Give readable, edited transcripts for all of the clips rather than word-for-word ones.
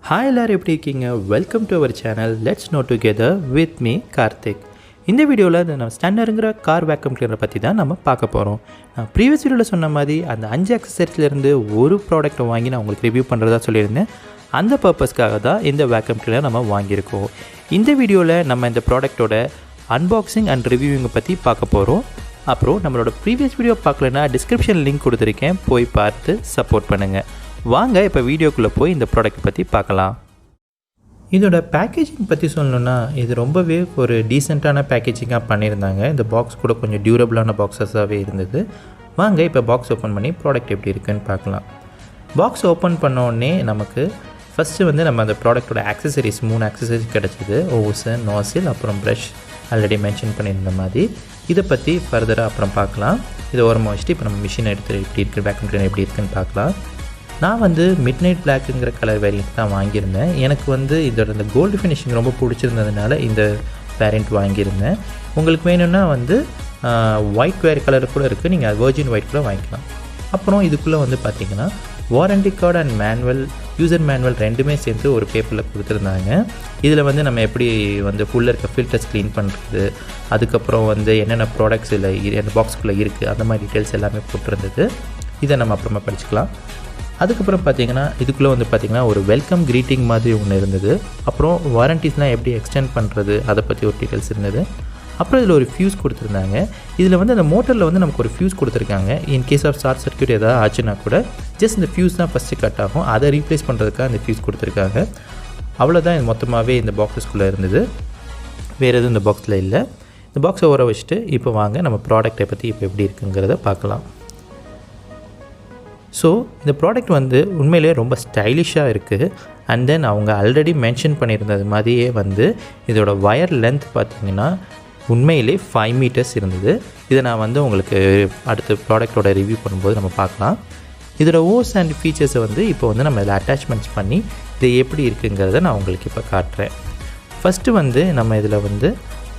Hi எல்லாரும் எப்படி இருக்கீங்க? Welcome to our channel let's know together with me Karthik. இந்த வீடியோவில் நம்ம ஸ்டாண்டர்டுங்கிற கார் வேக்கம் கிளீனரை பற்றி தான் நம்ம பார்க்க போகிறோம். நான் ப்ரீவியஸ் வீடியோவில் சொன்ன மாதிரி அந்த 5 அக்சசரிஸ்லேருந்து ஒரு ப்ராடக்ட்டை வாங்கி நான் உங்களுக்கு ரிவ்யூ பண்ணுறதா சொல்லியிருந்தேன். அந்த பர்பஸ்க்காக தான் இந்த வேக்கம் கிளீனர் நம்ம வாங்கியிருக்கோம். இந்த வீடியோவில் நம்ம இந்த ப்ராடக்ட்டோட அன்பாக்சிங் அண்ட் ரிவ்யூவிங்கை பற்றி பார்க்க போகிறோம். அப்புறம் நம்மளோட ப்ரீவியஸ் வீடியோ பார்க்கலன்னா டிஸ்கிரிப்ஷன் லிங்க் கொடுத்துருக்கேன், போய் பார்த்து சப்போர்ட் பண்ணுங்கள். வாங்க இப்போ வீடியோக்குள்ளே போய் இந்த ப்ராடக்ட் பற்றி பார்க்கலாம். இதோட பேக்கேஜிங் பற்றி சொல்லணுன்னா இது ரொம்பவே ஒரு டீசெண்டான பேக்கேஜிங்காக பண்ணியிருந்தாங்க. இந்த பாக்ஸ் கூட கொஞ்சம் டியூரபிளான பாக்ஸஸாகவே இருந்தது. வாங்க இப்போ பாக்ஸ் ஓப்பன் பண்ணி ப்ராடக்ட் எப்படி இருக்குன்னு பார்க்கலாம். பாக்ஸ் ஓப்பன் பண்ணோடனே நமக்கு ஃபஸ்ட்டு நம்ம அந்த ப்ராடக்டோட ஆக்சசரிஸ் 3 ஆக்சசரிஸ் கிடச்சிது. ஓஸ், நாசில், அப்புறம் ப்ரஷ் ஆல்ரெடி மென்ஷன் பண்ணியிருந்த மாதிரி. இதை பற்றி ஃபர்தராக அப்புறம் பார்க்கலாம். இதை ஓரமாக வச்சுட்டு இப்போ நம்ம மிஷின் எடுத்து எப்படி இருக்குது, வேக்கம் கிளீனர் எப்படி இருக்குன்னு பார்க்கலாம். நான் மிட் நைட் பிளாக்குங்கிற கலர் வேரியண்ட் தான் வாங்கியிருந்தேன். எனக்கு இதோட இந்த கோல்டு ஃபினிஷிங் ரொம்ப பிடிச்சிருந்ததுனால இந்த வேரியண்ட் வாங்கியிருந்தேன். உங்களுக்கு வேணும்னா ஒயிட் வேறு கலர் கூட இருக்குது, நீங்கள் வெர்ஜின் ஒயிட் கூட வாங்கிக்கலாம். அப்புறம் இதுக்குள்ளே பார்த்திங்கன்னா warranty card and manual, user manual ரெண்டுமே சேர்த்து ஒரு பேப்பரில் கொடுத்துருந்தாங்க. இதில் நம்ம எப்படி ஃபுல்லாக இருக்க ஃபில்டர்ஸ் க்ளீன் பண்ணுறது, அதுக்கப்புறம் என்னென்ன ப்ராடக்ட்ஸ் இதில் அந்த பாக்ஸ்குள்ளே இருக்குது, அந்த மாதிரி டீட்டெயில்ஸ் எல்லாமே போட்டிருந்தது. இதை நம்ம அப்புறமா படிச்சுக்கலாம். அதுக்கப்புறம் பார்த்திங்கன்னா இதுக்குள்ளே பார்த்திங்கன்னா ஒரு வெல்கம் க்ரீட்டிங் மாதிரி ஒன்று இருந்தது. அப்புறம் வாரண்டிஸ்லாம் எப்படி எக்ஸ்டெண்ட் பண்ணுறது அதை பற்றி ஒரு டீட்டெயில்ஸ் இருந்தது. அப்புறம் இதில் ஒரு ஃபியூஸ் கொடுத்துருந்தாங்க. இதில் அந்த மோட்டரில் நமக்கு ஒரு ஃபியூஸ் கொடுத்துருக்காங்க. இன்கேஸ் ஆஃப் ஷார்ட் சர்க்யூட் ஏதாவது ஆச்சுன்னா கூட ஜஸ்ட் இந்த ஃபியூஸ் தான் ஃபஸ்ட்டு கட் ஆகும், அதை ரீப்ளேஸ் பண்ணுறதுக்காக அந்த ஃபியூஸ் கொடுத்துருக்காங்க. அவ்வளோதான் இது மொத்தமாகவே இந்த பாக்ஸஸ்குள்ளே இருந்தது. வேறு எதுவும் இந்த பாக்ஸில் இல்லை. இந்த பாக்ஸை ஊற வச்சுட்டு இப்போ வாங்க நம்ம ப்ராடக்ட்டை பற்றி இப்போ எப்படி இருக்குங்கிறத பார்க்கலாம். ஸோ இந்த ப்ராடக்ட் உண்மையிலே ரொம்ப ஸ்டைலிஷாக இருக்குது. அண்ட் தென் அவங்க ஆல்ரெடி மென்ஷன் பண்ணியிருந்தது மாதிரியே இதோட ஒயர் லென்த் பார்த்திங்கன்னா உண்மையிலே 5 மீட்டர்ஸ் இருந்தது. இதை நான் உங்களுக்கு அடுத்த ப்ராடக்டோட ரிவ்யூ பண்ணும்போது நம்ம பார்க்கலாம். இதோட ஓஸ் அண்ட் ஃபீச்சர்ஸை இப்போ நம்ம இதில் அட்டாச்மெண்ட்ஸ் பண்ணி இது எப்படி இருக்குங்கிறத நான் உங்களுக்கு இப்போ காட்டுறேன். ஃபஸ்ட்டு நம்ம இதில்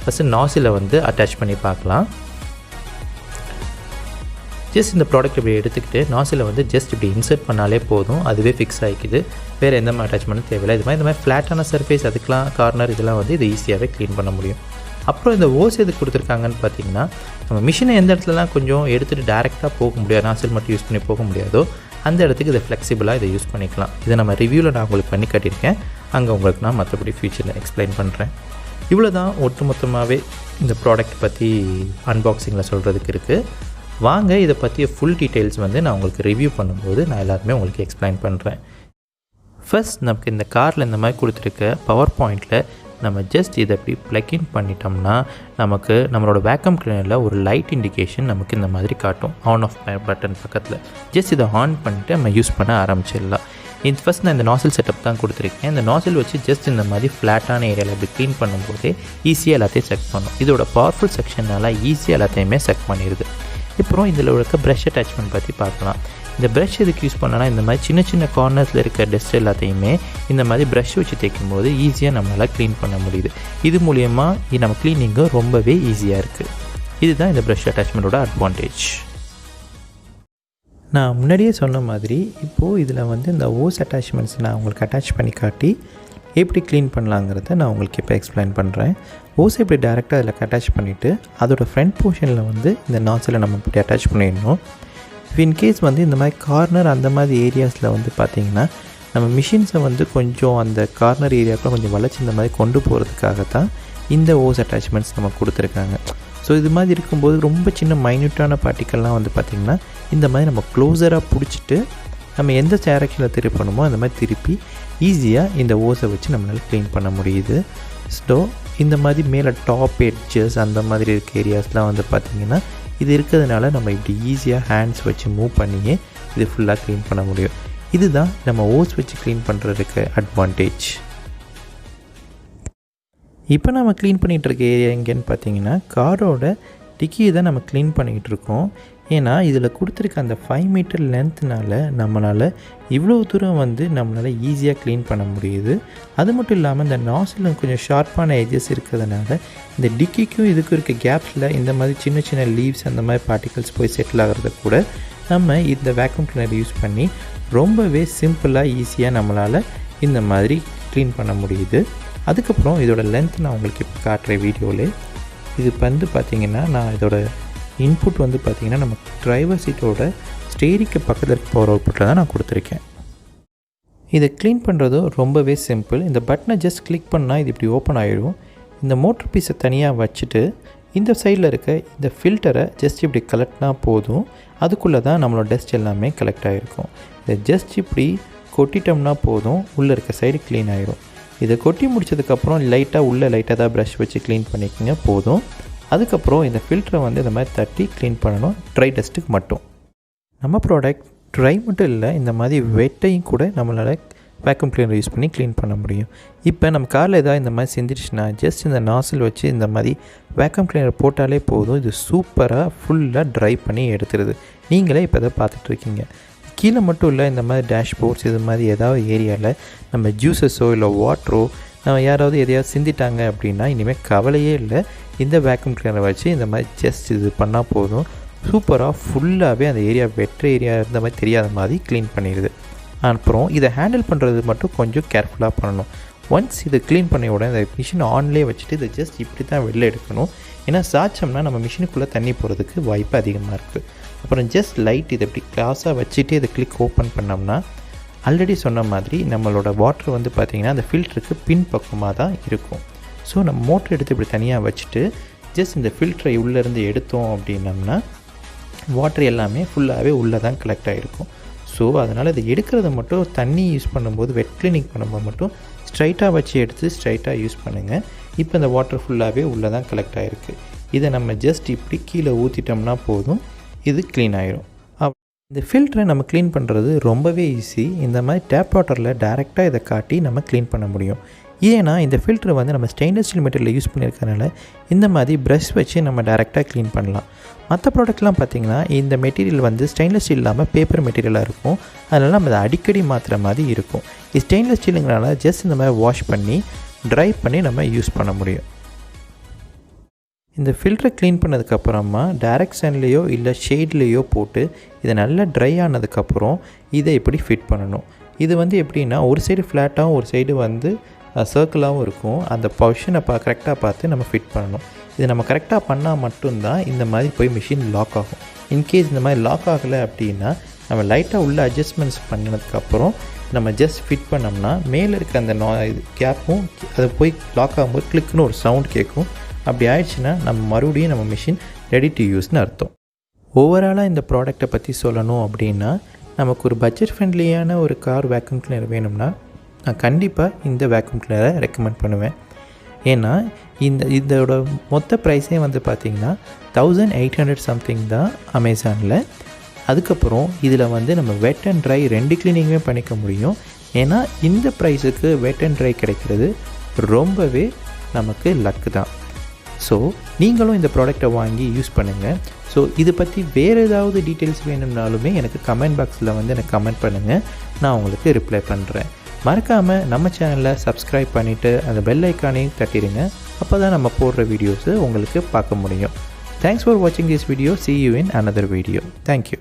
ஃபஸ்ட்டு நாசிலை அட்டாச் பண்ணி பார்க்கலாம். ஜஸ்ட் இந்த ப்ராடக்ட் இப்படி எடுத்துக்கிட்டு நாசில் ஜஸ்ட் இப்படி இன்சர்ட் பண்ணாலே போதும், அதுவே ஃபிக்ஸ் ஆகிக்குது. வேறு எந்த மாதிரி அட்டாச்மெண்ட்டும் தேவையில்லை. இந்த மாதிரி ஃப்ளாட்டான சர்ஃபேஸ், அதுக்கெலாம் கார்னர், இதெல்லாம் இது ஈஸியாகவே க்ளீன் பண்ண முடியும். அப்புறம் இந்த ஓஸ் எது கொடுத்துருக்காங்கன்னு பார்த்தீங்கன்னா, நம்ம மிஷினை எந்த இடத்துலலாம் கொஞ்சம் எடுத்துகிட்டு டேரெக்டாக போக முடியாது, நாசில் மட்டும் யூஸ் பண்ணி போக முடியாதோ அந்த இடத்துக்கு இதை ஃப்ளெக்சிபிளாக இதை யூஸ் பண்ணிக்கலாம். இதை நம்ம ரிவ்யூவில் நான் உங்களுக்கு பண்ணி காட்டியிருக்கேன், அங்கே உங்களுக்கு நான் மற்றபடி ஃபியூச்சரில் எக்ஸ்பிளைன் பண்ணுறேன். இவ்வளோ தான் ஒட்டுமொத்தமாகவே இந்த ப்ராடக்ட் பற்றி அன்பாக்சிங்கில் சொல்கிறதுக்கு இருக்குது. வாங்க இதை பற்றிய ஃபுல் டீட்டெயில்ஸ் நான் உங்களுக்கு ரிவ்யூ பண்ணும்போது நான் எல்லாருமே உங்களுக்கு எக்ஸ்பிளைன் பண்ணுறேன். ஃபர்ஸ்ட் நமக்கு இந்த காரில் இந்த மாதிரி கொடுத்துருக்க பவர் பாயிண்டில் நம்ம ஜஸ்ட் இதை எப்படி ப்ளக்இன் பண்ணிட்டோம்னா நமக்கு நம்மளோட வேக்கம் கிளீனரில் ஒரு லைட் இண்டிகேஷன் நமக்கு இந்த மாதிரி காட்டும், ஆன் ஆஃப் பட்டன் பக்கத்தில். ஜஸ்ட் இதை ஆன் பண்ணிவிட்டு நம்ம யூஸ் பண்ண ஆரம்பிச்சிடலாம். இது ஃபஸ்ட் நான் இந்த நாசில் செட்டப் தான் கொடுத்துருக்கேன். இந்த நாசில் வச்சு ஜஸ்ட் இந்த மாதிரி ஃப்ளாட்டான ஏரியாவில் இப்படி க்ளீன் பண்ணும்போதே ஈஸியாக எல்லாத்தையும் செக் பண்ணும். இதோட பவர்ஃபுல் செக்ஷனால் ஈஸியாக எல்லாத்தையுமே செக் பண்ணிடுது. அப்புறம் இதில் இருக்க ப்ரஷ் அட்டாச்மெண்ட் பற்றி பார்க்கலாம். இந்த ப்ரஷ் எதுக்கு யூஸ் பண்ணனா, இந்த மாதிரி சின்ன சின்ன கார்னர்ஸில் இருக்க டஸ்ட் எல்லாத்தையுமே இந்த மாதிரி ப்ரஷ் வச்சு தேய்க்கும் போது ஈஸியாக நம்மளால் க்ளீன் பண்ண முடியுது. இது மூலியமாக நம்ம க்ளீனிங்கும் ரொம்பவே ஈஸியாக இருக்குது. இதுதான் இந்த ப்ரஷ் அட்டாச்மெண்ட்டோட அட்வான்டேஜ். நான் முன்னாடியே சொன்ன மாதிரி இப்போது இதில் இந்த ஓஸ் அட்டாச்மெண்ட்ஸ் நான் உங்களுக்கு அட்டாச் பண்ணி காட்டி எப்படி க்ளீன் பண்ணலாங்கிறத நான் உங்களுக்கு இப்போ எக்ஸ்பிளைன் பண்ணுறேன். ஓஸை இப்படி டேரெக்டாக அதில் அட்டாச் பண்ணிவிட்டு அதோட ஃப்ரண்ட் போர்ஷனில் இந்த நாசில் நம்ம இப்படி அட்டாச் பண்ணிடணும். இன்கேஸ் இந்த மாதிரி கார்னர் அந்த மாதிரி ஏரியாஸில் பார்த்திங்கன்னா நம்ம மிஷின்ஸை கொஞ்சம் அந்த கார்னர் ஏரியாவுக்குள்ள கொஞ்சம் வளைச்சி இந்த மாதிரி கொண்டு போகிறதுக்காக தான் இந்த ஓஸ் அட்டாச்மெண்ட்ஸ் நம்ம கொடுத்துருக்காங்க. ஸோ இது மாதிரி இருக்கும்போது ரொம்ப சின்ன மைன்யூட்டான பார்ட்டிக்கல்லாம் பார்த்திங்கன்னா இந்த மாதிரி நம்ம க்ளோஸராக பிடிச்சிட்டு நம்ம எந்த டைரக்ஷனில் திருப்பணுமோ அந்த மாதிரி திருப்பி ஈஸியாக இந்த ஓஸை வச்சு நம்மளால் க்ளீன் பண்ண முடியுது. ஸோ இந்த மாதிரி மேலே டாப் எட்ஜஸ் அந்த மாதிரி இருக்க ஏரியாஸ்லாம் பார்த்திங்கன்னா இது இருக்கிறதுனால நம்ம இப்படி ஈஸியாக ஹேண்ட்ஸ் வச்சு மூவ் பண்ணியே இது ஃபுல்லாக க்ளீன் பண்ண முடியும். இதுதான் நம்ம ஓஸ் வச்சு க்ளீன் பண்ணுறதுக்கு அட்வான்டேஜ். இப்போ நம்ம க்ளீன் பண்ணிகிட்டு இருக்க ஏரியா எங்கேன்னு பார்த்தீங்கன்னா காரோட டிக்கியை தான் நம்ம க்ளீன் பண்ணிக்கிட்டு இருக்கோம். ஏன்னா இதில் கொடுத்துருக்க அந்த 5 மீட்டர் லென்த்னால் நம்மளால் இவ்வளோ தூரம் நம்மளால் ஈஸியாக க்ளீன் பண்ண முடியுது. அது மட்டும் இல்லாமல் இந்த நாசில் கொஞ்சம் ஷார்ப்பான எட்ஜஸ் இருக்கிறதுனால இந்த டிக்கிக்கும் இதுக்கும் இருக்க கேப்ஸில் இந்த மாதிரி சின்ன சின்ன லீவ்ஸ் அந்த மாதிரி பார்ட்டிகல்ஸ் போய் செட்டில் ஆகிறத கூட நம்ம இந்த வேக்யூம் கிளீனர் யூஸ் பண்ணி ரொம்பவே சிம்பிளாக ஈஸியாக நம்மளால் இந்த மாதிரி க்ளீன் பண்ண முடியுது. அதுக்கப்புறம் இதோட லென்த் நான் உங்களுக்கு இப்போ காட்டுறேன் வீடியோவில். இது வந்து பார்த்திங்கன்னா நான் இதோட இன்புட் வந்து பார்த்திங்கன்னா நம்ம டிரைவர் சீட்டோட ஸ்டேரிங்க்கு பக்கத்தில் இருக்க பவர் அவுட்புட்டில் தான் நான் கொடுத்துருக்கேன். இதை க்ளீன் பண்ணுறதும் ரொம்பவே சிம்பிள். இந்த பட்டனை ஜஸ்ட் கிளிக் பண்ணால் இது இப்படி ஓப்பன் ஆகிடும். இந்த மோட்டர் பீஸை தனியாக வச்சுட்டு இந்த சைடில் இருக்க இந்த ஃபில்டரை ஜஸ்ட் இப்படி கலெக்ட்னா போதும். அதுக்குள்ளே தான் நம்மளோட டஸ்ட் எல்லாமே கலெக்ட் ஆகிருக்கும். இதை ஜஸ்ட் இப்படி கொட்டிட்டோம்னா போதும், உள்ளே இருக்க சைடு க்ளீன் ஆகிடும். இதை கொட்டி முடிச்சதுக்கப்புறம் லைட்டாக தான் ப்ரஷ் வச்சு க்ளீன் பண்ணிக்கோங்க போதும். அதுக்கப்புறம் இந்த ஃபில்டரை வந்து இந்த மாதிரி தட்டி க்ளீன் பண்ணணும், ட்ரை டஸ்ட்டுக்கு மட்டும். நம்ம ப்ராடக்ட் ட்ரை மட்டும் இல்லை, இந்த மாதிரி வெட்டையும் கூட நம்மளால் வேக்யூம் கிளீனர் யூஸ் பண்ணி க்ளீன் பண்ண முடியும். இப்போ நம்ம காரில் ஏதாவது இந்த மாதிரி செஞ்சிடுச்சுன்னா ஜஸ்ட் இந்த நாசில் வச்சு இந்த மாதிரி வேக்யூம் கிளீனர் போட்டாலே போதும். இது சூப்பராக ஃபுல்லாக ட்ரை பண்ணி எடுத்துருது. நீங்களே இப்போ இதை பார்த்துட்ருக்கீங்க. கீழே மட்டும் இல்லை, இந்த மாதிரி டேஷ்போர்ட்ஸ் இது மாதிரி ஏதாவது ஏரியாவில் நம்ம ஜூஸஸோ இல்லை வாட்டரோ நம்ம யாராவது எதையாவது சிந்திட்டாங்க அப்படின்னா இனிமேல் கவலையே இல்லை. இந்த வேக்யூம் கிளீனரை வச்சு இந்த மாதிரி ஜஸ்ட் இது பண்ணால் போதும், சூப்பராக ஃபுல்லாகவே அந்த ஏரியா வெற்ற ஏரியா இருந்த மாதிரி தெரியாத மாதிரி க்ளீன் பண்ணிடுது. அப்புறம் இதை ஹேண்டில் பண்ணுறது மட்டும் கொஞ்சம் கேர்ஃபுல்லாக பண்ணணும். ஒன்ஸ் இதை க்ளீன் பண்ண உடனே இந்த மிஷின் ஆன்லேயே வச்சுட்டு இதை ஜஸ்ட் இப்படி தான் வெளில எடுக்கணும். ஏன்னா சாய்ச்சோம்னா நம்ம மிஷினுக்குள்ளே தண்ணி போகிறதுக்கு வாய்ப்பு அதிகமாக இருக்குது. அப்புறம் ஜஸ்ட் லைட் இதை இப்படி கிளாஸாக வச்சுட்டு இதை கிளிக் ஓப்பன் பண்ணோம்னா ஆல்ரெடி சொன்ன மாதிரி நம்மளோட வாட்டர் வந்து பார்த்திங்கன்னா அந்த ஃபில்டருக்கு பின்பக்கமாக தான் இருக்கும். ஸோ நம்ம மோட்டர் எடுத்து இப்படி தனியாக வச்சுட்டு ஜஸ்ட் இந்த ஃபில்டரை உள்ளேருந்து எடுத்தோம் அப்படின்னம்னா வாட்டர் எல்லாமே ஃபுல்லாகவே உள்ளே தான் கலெக்ட் ஆகிருக்கும். ஸோ அதனால் இதை எடுக்கிறத மட்டும் தண்ணி யூஸ் பண்ணும்போது வெட் கிளீனிங் பண்ணும்போது மட்டும் ஸ்ட்ரைட்டாக வச்சு எடுத்து ஸ்ட்ரைட்டாக யூஸ் பண்ணுங்கள். இப்போ இந்த வாட்டர் ஃபுல்லாகவே உள்ளே தான் கலெக்ட் ஆகிருக்கு. இதை நம்ம ஜஸ்ட் இப்படி கீழே ஊற்றிட்டோம்னா போதும், இது க்ளீன் ஆகிரும். இந்த ஃபில்டரை நம்ம க்ளீன் பண்ணுறது ரொம்பவே ஈஸி. இந்த மாதிரி டேப் வாட்டரில் டேரெக்டாக இதை காட்டி நம்ம க்ளீன் பண்ண முடியும். ஏன்னா இந்த ஃபில்டரை வந்து நம்ம ஸ்டெயின்லெஸ் ஸ்டீல் மெட்டீரியல் யூஸ் பண்ணியிருக்கனால இந்த மாதிரி ப்ரஷ் வச்சு நம்ம டேரெக்டாக க்ளீன் பண்ணலாம். மற்ற ப்ராடக்ட்லாம் பார்த்திங்கன்னா இந்த மெட்டீரியல் வந்து ஸ்டெயின்லெஸ் ஸ்டீல் இல்லாமல் பேப்பர் மெட்டீரியலாக இருக்கும். அதனால் நம்ம அதை அடிக்கடி மாற்றுற மாதிரி இருக்கும். இது ஸ்டெயின்லெஸ் ஸ்டீலுங்கிறனால ஜஸ்ட் இந்த மாதிரி வாஷ் பண்ணி ட்ரை பண்ணி நம்ம யூஸ் பண்ண முடியும். இந்த ஃபில்டரை க்ளீன் பண்ணதுக்கப்புறமா டைரக்ட் சன்லேயோ இல்லை ஷேட்லேயோ போட்டு இதை நல்லா ட்ரை ஆனதுக்கப்புறம் இதை இப்படி ஃபிட் பண்ணணும். இது வந்து எப்படின்னா ஒரு சைடு ஃப்ளாட்டாகவும் ஒரு சைடு வந்து சர்க்கிளாகவும் இருக்கும். அந்த பொசிஷனை கரெக்டாக பார்த்து நம்ம ஃபிட் பண்ணணும். இது நம்ம கரெக்டாக பண்ணால் மட்டும்தான் இந்த மாதிரி போய் மிஷின் லாக் ஆகும். இன்கேஸ் இந்த மாதிரி லாக் ஆகலை அப்படின்னா நம்ம லைட்டாக உள்ள அட்ஜஸ்ட்மெண்ட்ஸ் பண்ணினதுக்கப்புறம் நம்ம ஜஸ்ட் ஃபிட் பண்ணோம்னா மேலே இருக்க அந்த கேப்பும் அதை போய் லாக் ஆகும்போது கிளிக்குன்னு ஒரு சவுண்ட் கேட்கும். அப்படி ஆயிடுச்சுன்னா நம்ம மறுபடியும் நம்ம மிஷின் ரெடி டு யூஸ்னு அர்த்தம். ஓவராலாக இந்த ப்ராடக்டை பற்றி சொல்லணும் அப்படின்னா நமக்கு ஒரு பட்ஜெட் ஃப்ரெண்ட்லியான ஒரு கார் வேக்யூம் கிளீனர் வேணும்னா நான் கண்டிப்பாக இந்த வேக்யூம் கிளீனரை ரெக்கமெண்ட் பண்ணுவேன். ஏன்னா இதோட மொத்த ப்ரைஸே வந்து பார்த்திங்கன்னா 1800 சம்திங் தான் அமேசானில். அதுக்கப்புறம் இதில் வந்து நம்ம வெட் அண்ட் ட்ரை 2 க்ளீனிங்குமே பண்ணிக்க முடியும். ஏன்னா இந்த ப்ரைஸுக்கு வெட் அண்ட் ட்ரை கிடைக்கிறது ரொம்பவே நமக்கு லக்கு தான். ஸோ நீங்களும் இந்த ப்ராடக்டை வாங்கி யூஸ் பண்ணுங்கள். ஸோ இதை பற்றி வேறு ஏதாவது டீட்டெயில்ஸ் வேணும்னாலுமே எனக்கு கமெண்ட் பாக்ஸில் வந்து எனக்கு கமெண்ட் பண்ணுங்கள், நான் உங்களுக்கு ரிப்ளை பண்ணுறேன். மறக்காமல் நம்ம சேனலில் சப்ஸ்கிரைப் பண்ணிவிட்டு அந்த பெல் ஐக்கானையும் தட்டிடுங்க. அப்போ தான் நம்ம போடுற வீடியோஸை உங்களுக்கு பார்க்க முடியும். தேங்க்ஸ் ஃபார் வாட்சிங் this video. See you in another video. Thank you.